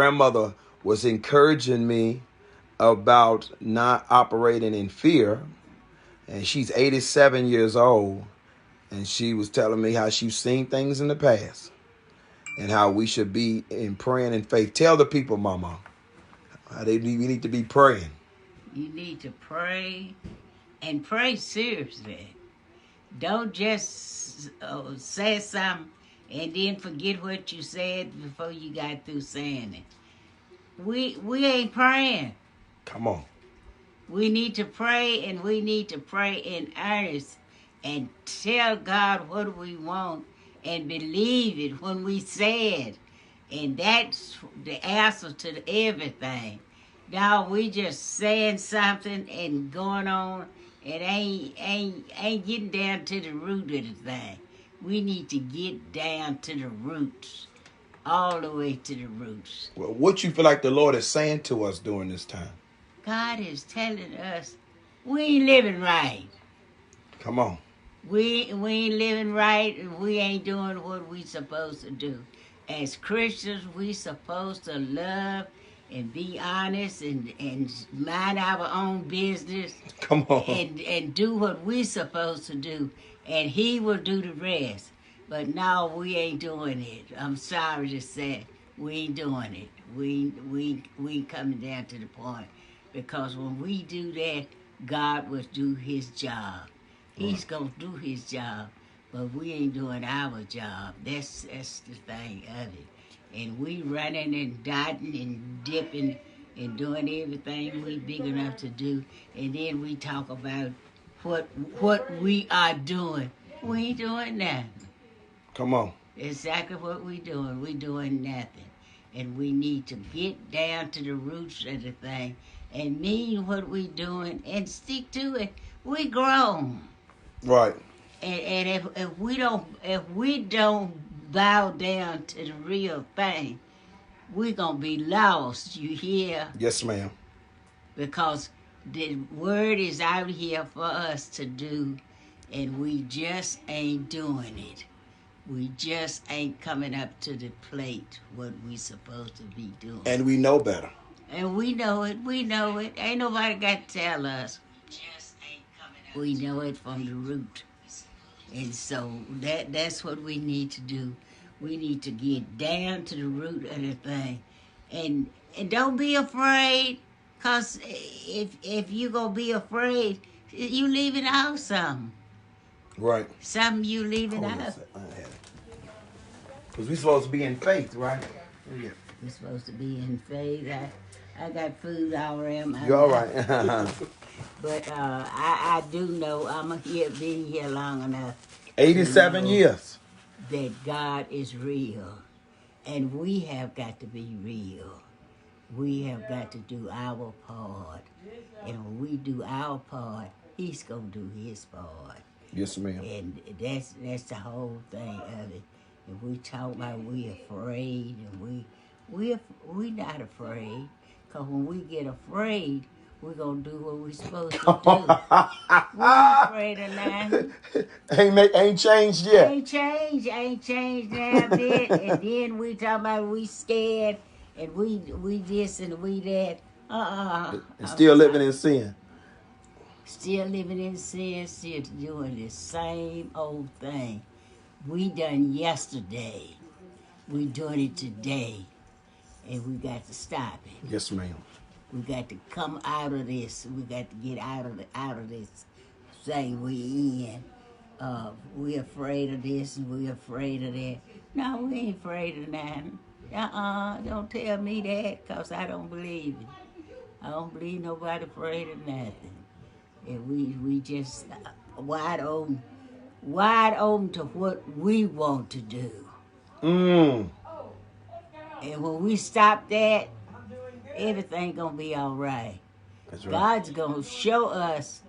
Grandmother was encouraging me about not operating in fear, and she's 87 years old, and she was telling me how she's seen things in the past and how we should be in praying in faith. Tell the people, Mama, how we need to be praying. You need to pray and pray seriously. Don't just say something and then forget what you said before you got through saying it. We ain't praying. Come on. We need to pray, and we need to pray in earnest and tell God what we want and believe it when we say it. And that's the answer to everything. Now we just saying something and going on and ain't getting down to the root of the thing. We need to get down to the roots, all the way to the roots. Well, what you feel like the Lord is saying to us during this time? God is telling us we ain't living right. Come on. We ain't living right, and we ain't doing what we supposed to do. As Christians, we supposed to love and be honest and mind our own business. Come on. And do what we supposed to do, and He will do the rest. But no, we ain't doing it. I'm sorry to say, we ain't doing it. We coming down to the point, because when we do that, God will do His job. He's gonna do His job, but we ain't doing our job. That's the thing of it. And we running and dotting and dipping and doing everything we big enough to do, and then we talk about what we are doing. We ain't doing nothing. Come on. Exactly what we doing. We doing nothing. And we need to get down to the roots of the thing and mean what we doing and stick to it. We grown. Right. And if we don't bow down to the real thing, we're gonna be lost. You hear? Yes, ma'am. Because the word is out here for us to do, and we just ain't doing it. We just ain't coming up to the plate what we supposed to be doing. And we know better. And we know it. We know it. Ain't nobody got to tell us. We know it from the root. And so that's what we need to do. We need to get down to the root of the thing. And don't be afraid, because if you going to be afraid, you leaving out something. Right. Something you leaving out. Because we supposed to be in faith, right? Yeah. We're supposed to be in faith. I got food all around my You all right? But I do know I'm been here long enough. 87 years. That God is real. And we have got to be real. We have got to do our part. And when we do our part, He's going to do His part. Yes, ma'am. And that's the whole thing of it. And we talk about we afraid, and we not afraid. Because when we get afraid, we're going to do what we're supposed to do. We ain't afraid of nothing. Ain't changed yet. Ain't changed now a bit. And then we talk about we scared, and we this and we that. And still living in sin. Still living in sin, still doing the same old thing. We done yesterday. We doing it today. And we got to stop it. Yes, ma'am. We got to come out of this. We got to get out of this thing we in. We afraid of this and we afraid of that. No, we ain't afraid of nothing. Don't tell me that, because I don't believe it. I don't believe nobody afraid of nothing. And we just wide open to what we want to do. And when we stop that, everything gonna be all right. That's right. God's gonna show us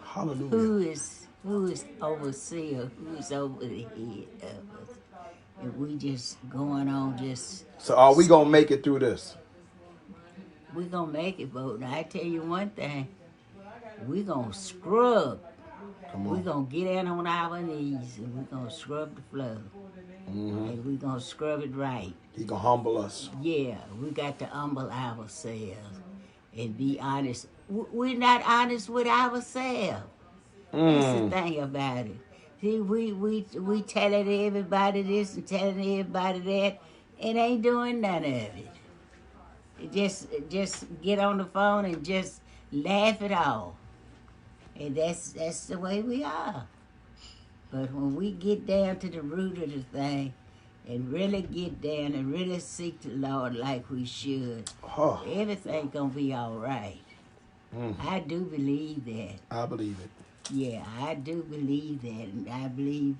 Hallelujah. who is overseer, who is over the head of us. And we just going on just... So are we gonna make it through this? We gonna make it, but I tell you one thing. We gonna scrub. Come on. We gonna get down on our knees and we gonna scrub the floor. And we're going to scrub it right. He gonna humble us. Yeah, we got to humble ourselves and be honest. We're not honest with ourselves. That's the thing about it. See, we telling everybody this and telling everybody that, and ain't doing none of it. Just get on the phone and just laugh it off, and that's the way we are. But when we get down to the root of the thing, and really get down and really seek the Lord like we should, everything gonna be all right. I do believe that. I believe it. Yeah, I do believe that, and I believe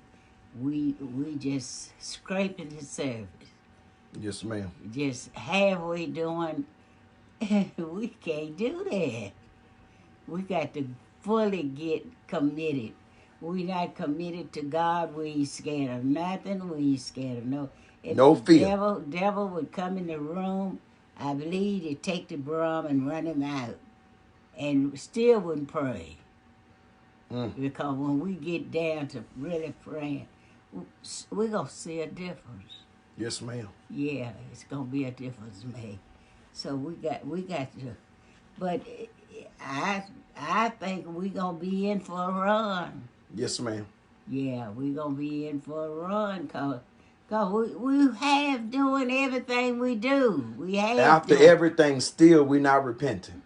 we just scraping the surface. Yes, ma'am. Just halfway doing. We can't do that. We got to fully get committed. We not committed to God. We ain't scared of nothing. We ain't scared of no. If No the fear. devil would come in the room, I believe he'd take the broom and run him out, and still wouldn't pray. Because when we get down to really praying, we're going to see a difference. Yes, ma'am. Yeah, it's going to be a difference made. So we got to, but I think we're going to be in for a run. Yes, ma'am. Yeah, we're going to be in for a run because we have doing everything we do. We have After doing. everything, still we not repenting.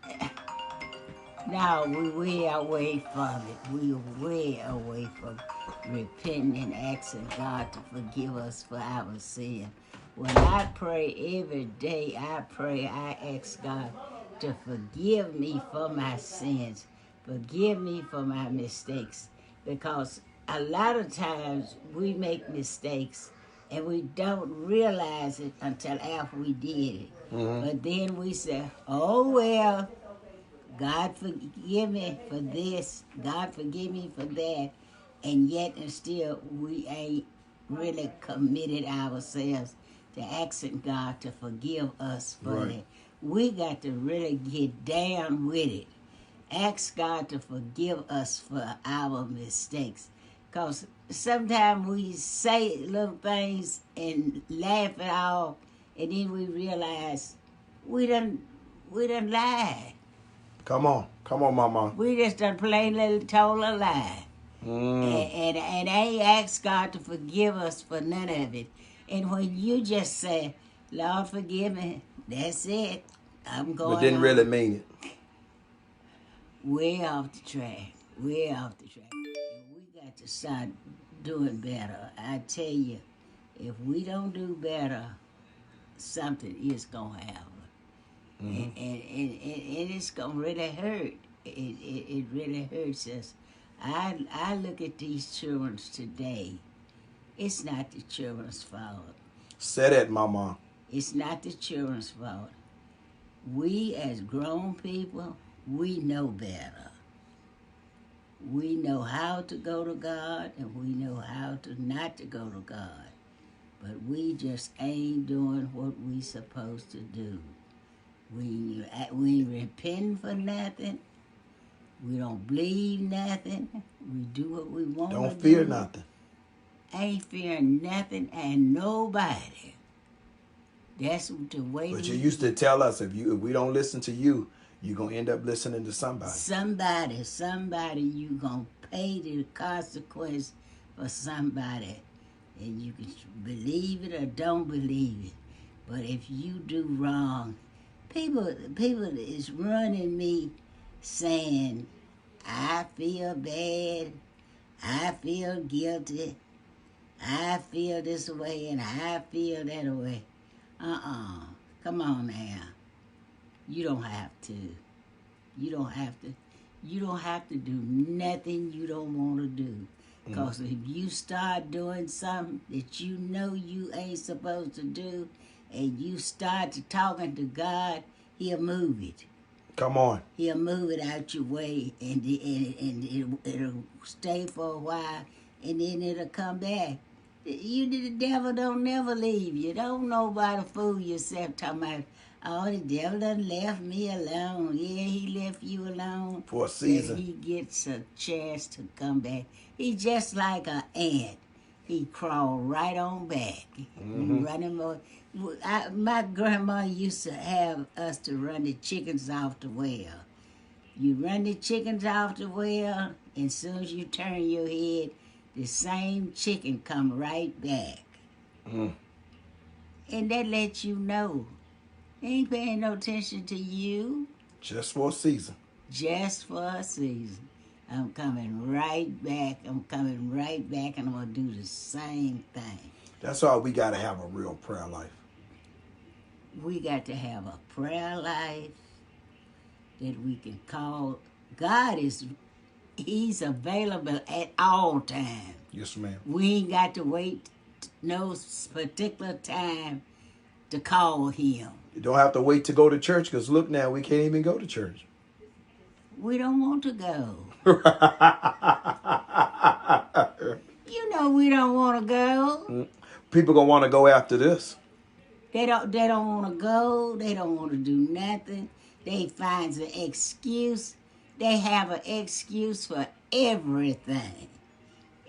No, we way away from it. We way away from repenting and asking God to forgive us for our sin. When I pray every day, I ask God to forgive me for my sins. Forgive me for my mistakes. Because a lot of times we make mistakes and we don't realize it until after we did it. But then we say, oh, well, God forgive me for this. God forgive me for that. And yet and still we ain't really committed ourselves to asking God to forgive us for that. We got to really get down with it. Ask God to forgive us for our mistakes. Because sometimes we say little things and laugh it off, and then we realize we done lied. Come on, Mama. We just done plain little told a lie. And ain't asked God to forgive us for none of it. And when you just say, Lord, forgive me, that's it. I'm going But didn't on. really mean it. Way off the track. Way off the track. And we got to start doing better. I tell you, if we don't do better, something is going to happen. And it's going to really hurt. It really hurts us. I look at these children today. It's not the children's fault. Say that, Mama. It's not the children's fault. We as grown people, we know better. We know how to go to God and we know how to not to go to God. But we just ain't doing what we supposed to do. We ain't repenting for nothing. We don't believe nothing. We do what we want to do. Don't fear nothing. Ain't fearing nothing and nobody. That's the way. But you used to tell us if we don't listen to you, you're going to end up listening to somebody. Somebody you going to pay the consequence for somebody. And you can believe it or don't believe it. But if you do wrong, people is running me saying, I feel bad, I feel guilty, I feel this way and I feel that way. Come on now. You don't have to. You don't have to. You don't have to do nothing you don't want to do. Because if you start doing something that you know you ain't supposed to do, and you start to talking to God, He'll move it. Come on. He'll move it out your way, and it'll stay for a while, and then it'll come back. The devil don't never leave you. Don't nobody fool yourself talking about, oh, the devil done left me alone. Yeah, he left you alone. For a season. He gets a chance to come back. He's just like an ant. he crawled right on back. Mhm. Running more. My grandma used to have us to run the chickens off the well. You run the chickens off the well, and as soon as you turn your head, the same chicken come right back. Mm. And that lets you know they ain't paying no attention to you. Just for a season. Just for a season. I'm coming right back. I'm coming right back, and I'm going to do the same thing. That's why we got to have a real prayer life. We got to have a prayer life that we can call. God He's available at all times. Yes, ma'am. We ain't got to wait no particular time to call Him. You don't have to wait to go to church because look now, we can't even go to church. We don't want to go. You know we don't want to go. People gonna want to go after this. They don't want to go. They don't want to do nothing. They find an excuse. They have an excuse for everything.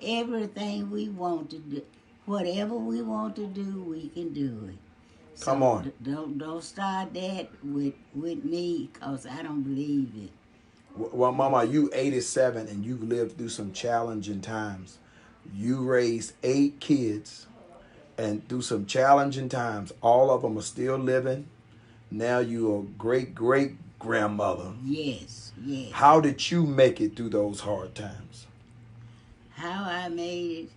Everything we want to do. Whatever we want to do, we can do it. So Come on. Don't start that with me, because I don't believe it. Well, Mama, you 87 and you've lived through some challenging times. You raised 8 kids, and through some challenging times, all of them are still living. Now you're a great-great-grandmother. Yes, yes. How did you make it through those hard times? How I made it,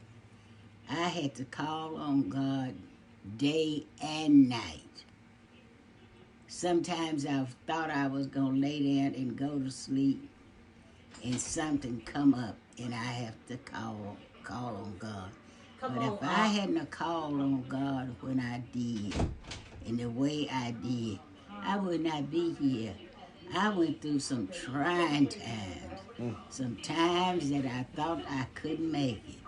I had to call on God day and night. Sometimes I thought I was going to lay down and go to sleep, and something come up, and I have to call on God. But if I hadn't called on God when I did, and the way I did, I would not be here. I went through some trying times. Some times that I thought I couldn't make it.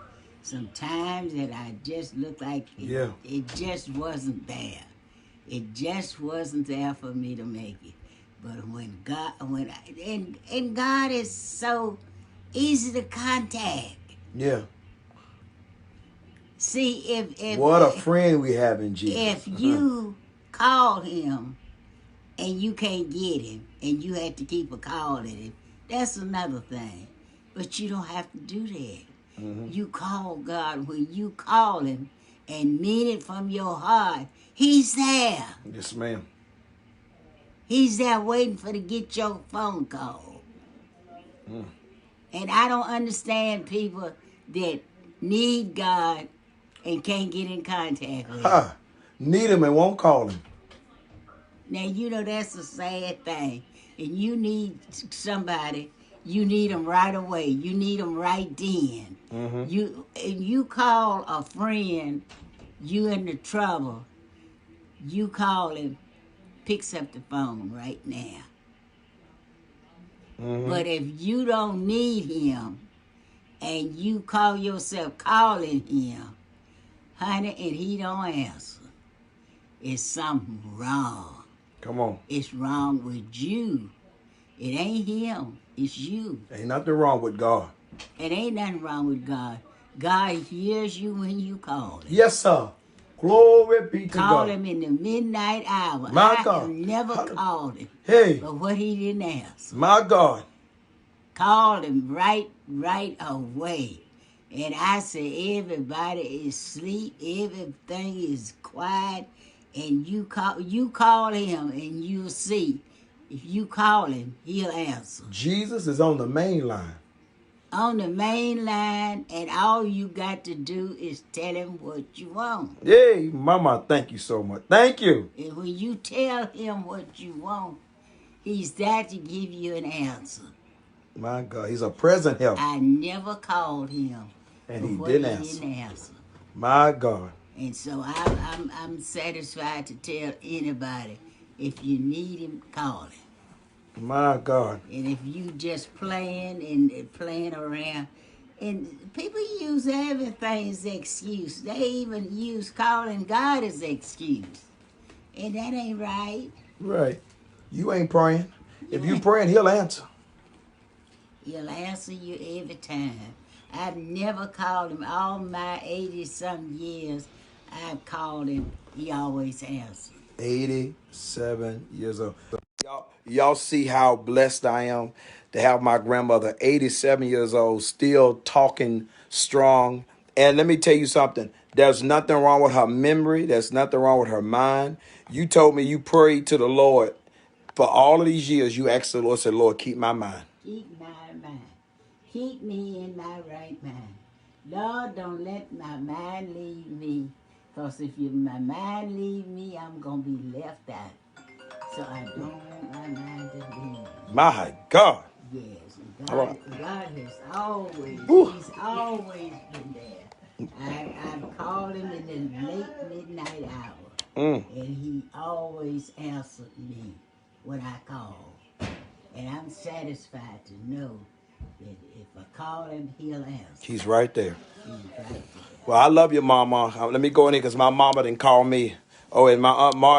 Some times that I just looked like it just wasn't there. It just wasn't there for me to make it. But and God is so easy to contact. Yeah. See, if what a friend we have in Jesus. If you call Him and you can't get Him, and you have to keep a call at Him, that's another thing. But you don't have to do that. Mm-hmm. You call God when you call Him and mean it from your heart. He's there. Yes, ma'am. He's there waiting to get your phone call. And I don't understand people that need God and can't get in contact with Him. Need Him and won't call Him. Now, you know that's a sad thing. And you need somebody, you need them right away. You need them right then. Mm-hmm. You call a friend, you in the trouble, you call him, picks up the phone right now. Mm-hmm. But if you don't need him and you call yourself calling him, honey, and he don't answer, it's something wrong. Come on. It's wrong with you. It ain't him. It's you. Ain't nothing wrong with God. It ain't nothing wrong with God. God hears you when you call him. Yes, sir. Glory be to God. Call him in the midnight hour. My I God. have never called him. Hey. But what he didn't answer. My God. Called him right away. And I said, everybody is asleep. Everything is quiet. And you call him and you'll see. If you call him, he'll answer. Jesus is on the main line. On the main line, and all you got to do is tell him what you want. Yay, Mama, thank you so much. Thank you. And when you tell him what you want, he's there to give you an answer. My God, he's a present help. I never called him. And he didn't answer. My God. And so I'm satisfied to tell anybody, if you need him, call him. My God. And if you just playing around, and people use everything as excuse. They even use calling God as excuse. And that ain't right. Right. You ain't praying. If you praying, he'll answer. He'll answer you every time. I've never called him all my 80-some years. I've called him. He always answers. 87 years old. So y'all see how blessed I am to have my grandmother, 87 years old, still talking strong. And let me tell you something. There's nothing wrong with her memory. There's nothing wrong with her mind. You told me you prayed to the Lord for all of these years. You asked the Lord, said, Lord, keep my mind. Keep my mind. Keep me in my right mind. Lord, don't let my mind leave me. Because if my mind leave me, I'm going to be left out. So I don't want my mind to leave me. My God. Yes, All God has always, Whew. He's always been there. I've called Him in the late midnight hour, and He always answered me when I called. And I'm satisfied to know that if I call Him, He'll answer. He's right there. He's right there. Well, I love you, Mama. Let me go in here because my mama didn't call me. Oh, and my Aunt Margie.